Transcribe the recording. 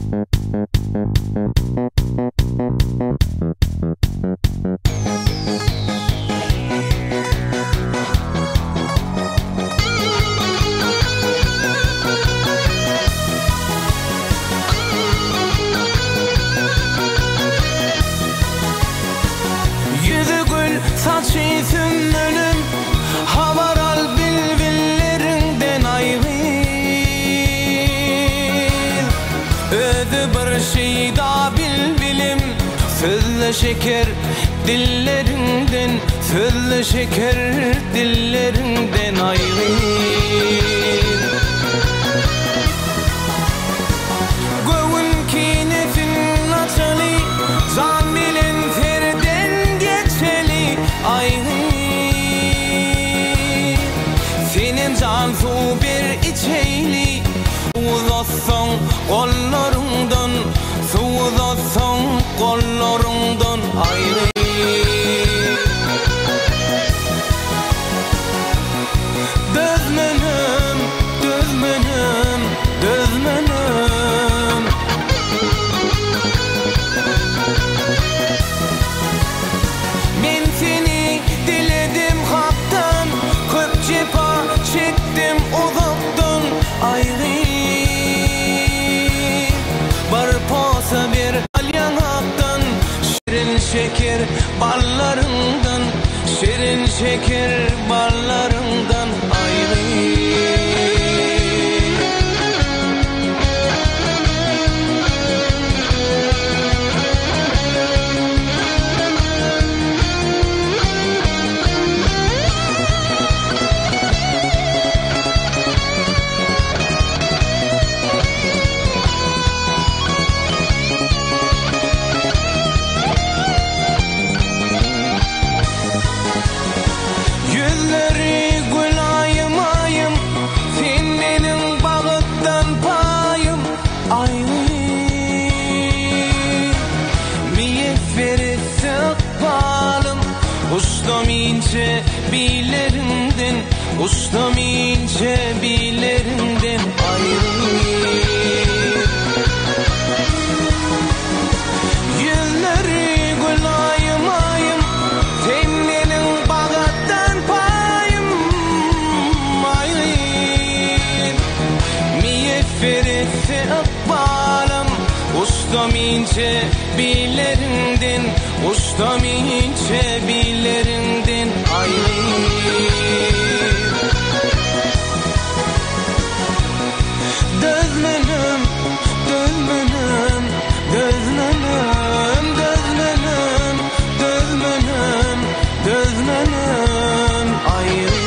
Yüzü gül saçı sümbülüm, havaral bilbillerinden ayrı. Ödü bir şey da bilbilim, sözlü şeker dillerinden, sözlü şeker dillerinden ayrı. Göğün kinesin açılı, can bilen ferden geçeli ayrı. Senin can su bir içeyli, uzatsan kollarından, su uzatsan kollarından ayrı. Dözmenim, dözmenim, dözmenim. Ben seni diledim haktan, köp cefa çektim uzaktan ayrı. Barpasa bir alyanaktan, şirin şeker ballarından, şirin şeker ballarından ayrı. Yüzleri gül ayım ayım, sen benim bağıttan payım ayrı. Miyefferi sıkbalım, ustam ince bilerinden, ustam ince bilerinden ayrı. Yüzleri gül ayım ayım, sen benim bağıttan payım ayrı. Miyefferi sıkbalım, ustam ince bilerinden, ustam ince bilerinden ayrı. Dözmenim, dözmenim, dözmenim, dözmenim, dözmenim, dözmenim ayrı.